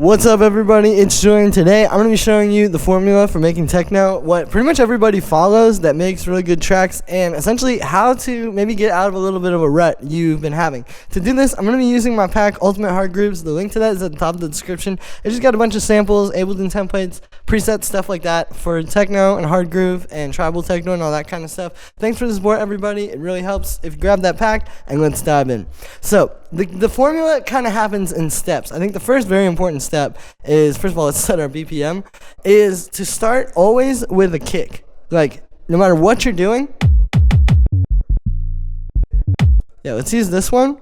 What's up, everybody? It's Julian. Today I'm going to be showing you the formula for making techno, what pretty much everybody follows that makes really good tracks, and essentially how to maybe get out of a little bit of a rut you've been having. To do this, I'm going to be using my pack Ultimate Hard Grooves. The link to that is at the top of the description. It's just got a bunch of samples, Ableton templates, presets, stuff like that for techno and hard groove and tribal techno and all that kind of stuff. Thanks for the support, everybody. It really helps if you grab that pack, and let's dive in. So the formula kind of happens in steps. I think the first very important step is, first of all, let's set our BPM, is to start always with a kick. Like, no matter what you're doing. Yeah, let's use this one.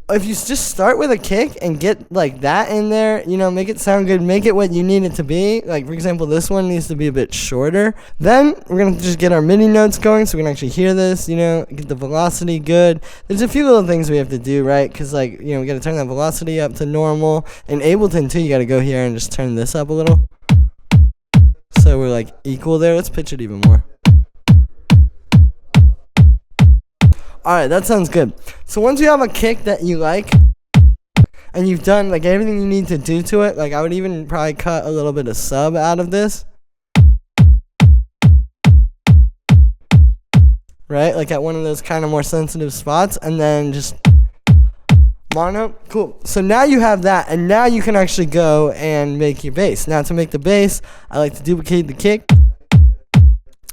If you just start with a kick and get like that in there, you know, make it sound good, make it what you need it to be. Like, for example, this one needs to be a bit shorter. Then we're going to just get our MIDI notes going so we can actually hear this, you know, get the velocity good. There's a few little things we have to do, right? Because, like, you know, we got to turn that velocity up to normal. In Ableton, too, you got to go here and just turn this up a little. So we're, like, equal there. Let's pitch it even more. Alright, that sounds good. So once you have a kick that you like, and you've done like everything you need to do to it, like I would even probably cut a little bit of sub out of this. Right, like at one of those kind of more sensitive spots, and then just mono. Cool. So now you have that, and now you can actually go and make your bass. Now to make the bass, I like to duplicate the kick.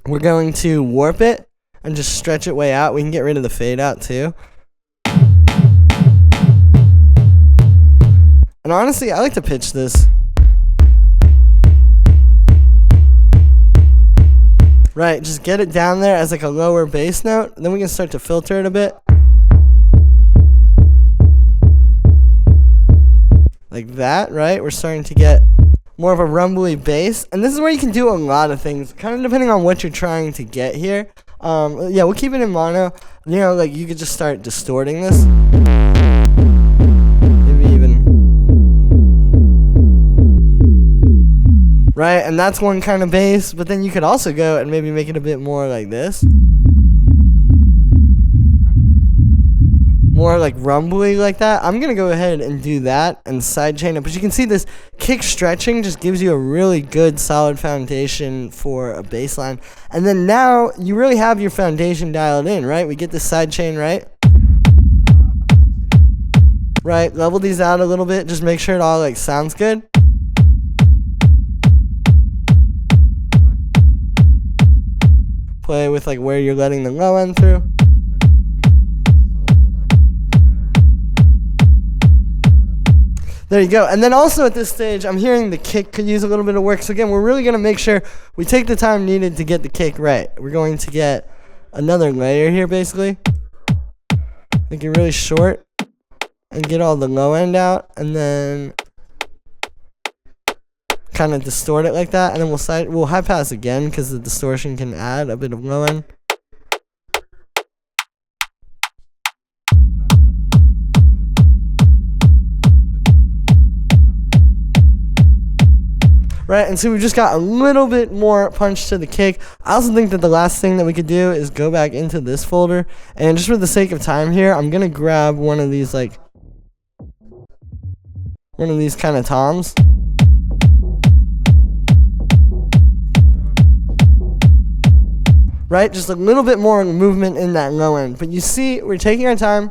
We're going to warp it and just stretch it way out. We can get rid of the fade out too. And honestly, I like to pitch this. Right, just get it down there as like a lower bass note. Then we can start to filter it a bit. Like that, right? We're starting to get more of a rumbly bass. And this is where you can do a lot of things, kind of depending on what you're trying to get here. Yeah, we'll keep it in mono. You know, like you could just start distorting this. Maybe even. Right, and that's one kind of bass, but then you could also go and maybe make it a bit more like this. More like rumbly like that. I'm gonna go ahead and do that and sidechain it, but you can see this kick stretching just gives you a really good solid foundation for a bass line. And then now you really have your foundation dialed in, right? We get this sidechain right. Right, level these out a little bit, just make sure it all like sounds good. Play with like where you're letting the low end through. There you go. And then also at this stage, I'm hearing the kick could use a little bit of work. So again, we're really going to make sure we take the time needed to get the kick right. We're going to get another layer here, basically. Make it really short and get all the low end out. And then kind of distort it like that. And then we'll high pass again because the distortion can add a bit of low end. Right, and so we just got a little bit more punch to the kick. I also think that the last thing that we could do is go back into this folder, and just for the sake of time here, I'm gonna grab one of these kind of toms. Right, just a little bit more movement in that low end. But you see, we're taking our time.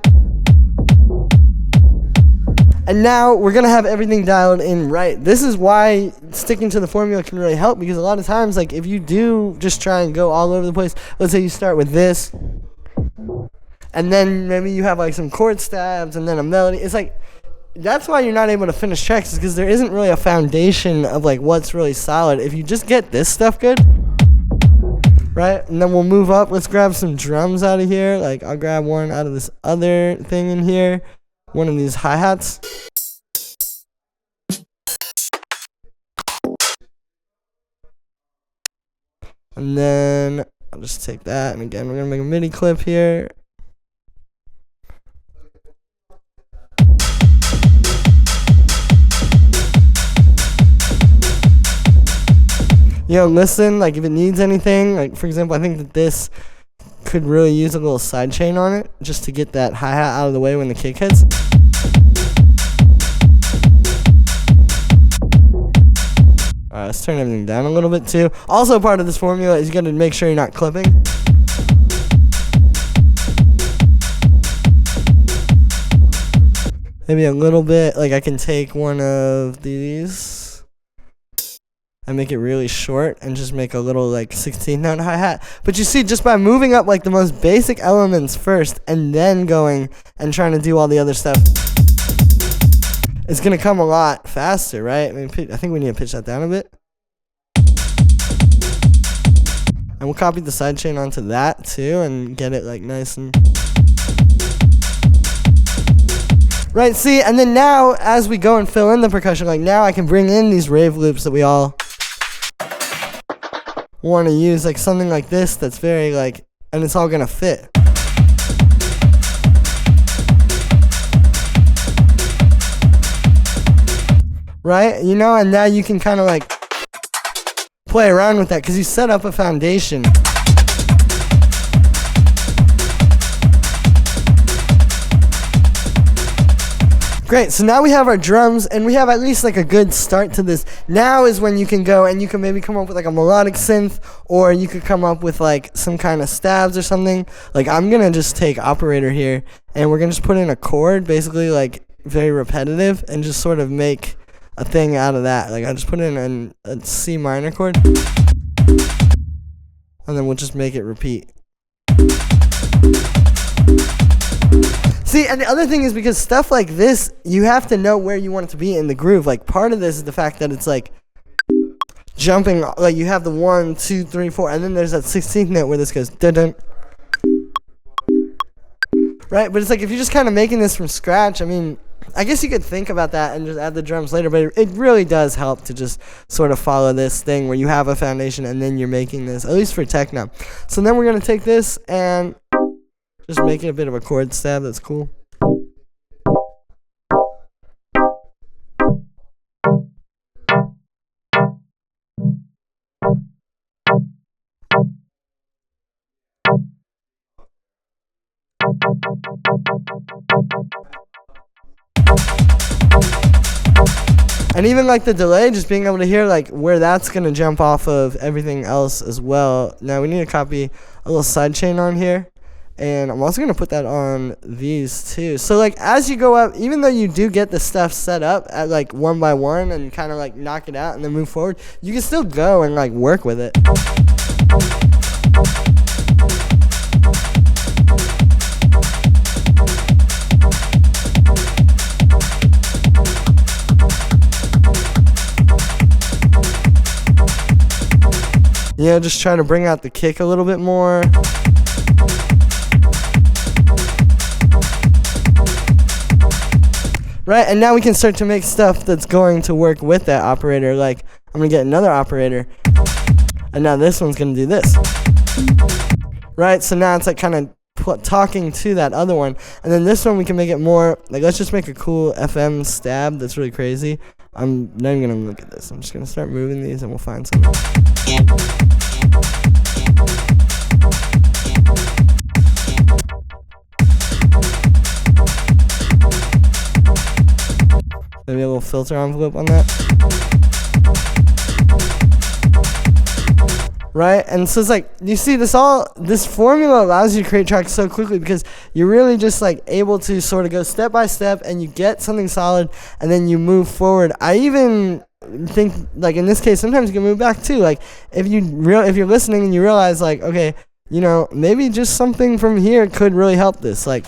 And now we're going to have everything dialed in right. This is why sticking to the formula can really help, because a lot of times, like, if you do just try and go all over the place, let's say you start with this, and then maybe you have like some chord stabs and then a melody. It's like, that's why you're not able to finish tracks, is because there isn't really a foundation of like what's really solid. If you just get this stuff good, right, and then we'll move up. Let's grab some drums out of here. Like, I'll grab one out of this other thing in here. One of these hi-hats. And then I'll just take that, and again, we're gonna make a MIDI clip here. You know, listen, like if it needs anything, like for example, I think that this could really use a little sidechain on it, just to get that hi-hat out of the way when the kick hits. Alright, let's turn everything down a little bit too. Also part of this formula is you gotta make sure you're not clipping. Maybe a little bit, like I can take one of these and make it really short and just make a little like 16 note hi-hat. But you see, just by moving up like the most basic elements first and then going and trying to do all the other stuff, it's gonna come a lot faster, right? I mean, I think we need to pitch that down a bit. And we'll copy the sidechain onto that too and get it like nice and... Right, see, and then now, as we go and fill in the percussion, like now I can bring in these rave loops that we all want to use, like something like this that's very like, and it's all gonna fit. Right, you know, and now you can kind of like play around with that because you set up a foundation. Great, so now we have our drums and we have at least like a good start to this. Now is when you can go and you can maybe come up with like a melodic synth, or you could come up with like some kind of stabs or something. Like I'm gonna just take operator here and we're gonna just put in a chord, basically like very repetitive, and just sort of make a thing out of that. Like I just put in a C minor chord and then we'll just make it repeat. See, and the other thing is, because stuff like this, you have to know where you want it to be in the groove. Like, part of this is the fact that it's like jumping, like you have the 1, 2, 3, 4, and then there's that 16th note where this goes dun-dun. Right? But it's like, if you're just kind of making this from scratch, I mean, I guess you could think about that and just add the drums later, but it really does help to just sort of follow this thing where you have a foundation and then you're making this, at least for techno. So then we're going to take this and just make it a bit of a chord stab that's cool. And even like the delay, just being able to hear like where that's gonna jump off of everything else as well. Now we need to copy a little sidechain on here. And I'm also going to put that on these too. So like as you go up, even though you do get the stuff set up at like 1 by 1 and kind of like knock it out and then move forward, you can still go and like work with it. Yeah, just trying to bring out the kick a little bit more. Right, and now we can start to make stuff that's going to work with that operator. Like, I'm going to get another operator, and now this one's going to do this. Right, so now it's like kind of talking to that other one. And then this one we can make it more, like let's just make a cool FM stab that's really crazy. I'm not even going to look at this. I'm just going to start moving these and we'll find something. Maybe a little filter envelope on that. Right? And so it's like, you see this formula allows you to create tracks so quickly because you're really just like able to sort of go step by step and you get something solid and then you move forward. I even think like in this case, sometimes you can move back too. Like if you're listening and you realize like, okay, you know, maybe just something from here could really help this. Like,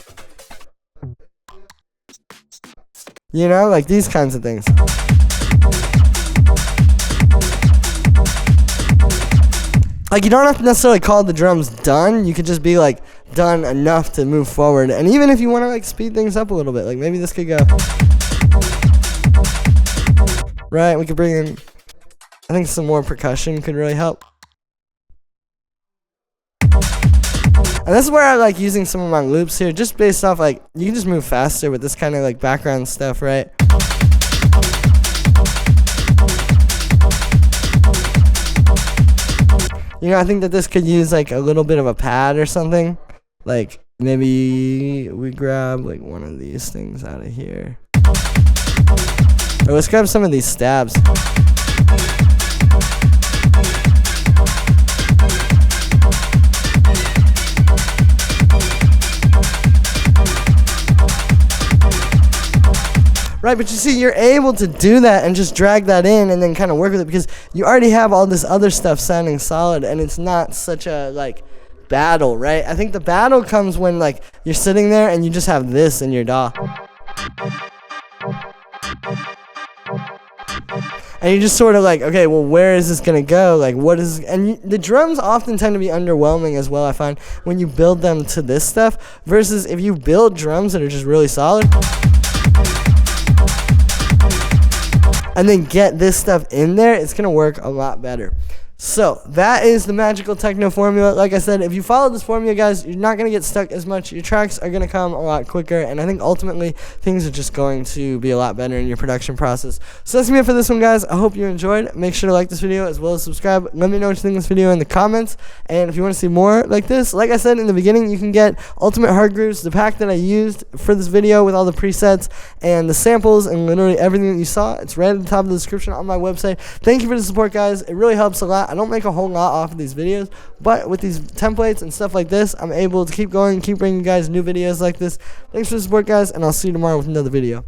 you know, like these kinds of things. Like you don't have to necessarily call the drums done. You could just be like done enough to move forward. And even if you want to like speed things up a little bit, like maybe this could go. Right, we could bring in, I think some more percussion could really help. And this is where I like using some of my loops here, just based off like, you can just move faster with this kind of like background stuff, right? You know, I think that this could use like a little bit of a pad or something. Like maybe we grab like one of these things out of here. Or let's grab some of these stabs. Right, but you see, you're able to do that and just drag that in and then kind of work with it because you already have all this other stuff sounding solid, and it's not such a, like, battle, right? I think the battle comes when, like, you're sitting there and you just have this in your DAW. And you're just sort of like, okay, well, where is this gonna go? Like, what is? And the drums often tend to be underwhelming as well, I find, when you build them to this stuff, versus if you build drums that are just really solid, and then get this stuff in there, it's gonna work a lot better. So that is the magical techno formula. Like I said, if you follow this formula, guys, you're not going to get stuck as much. Your tracks are going to come a lot quicker, and I think ultimately things are just going to be a lot better in your production process. So that's me for this one, guys. I hope you enjoyed. Make sure to like this video as well as subscribe. Let me know what you think of this video in the comments, and if you want to see more like this, like I said in the beginning, you can get Ultimate Hard Grooves, the pack that I used for this video with all the presets and the samples and literally everything that you saw. It's right at the top of the description on my website. Thank you for the support, guys. It really helps a lot. I don't make a whole lot off of these videos, but with these templates and stuff like this, I'm able to keep going and keep bringing you guys new videos like this. Thanks for the support, guys, and I'll see you tomorrow with another video.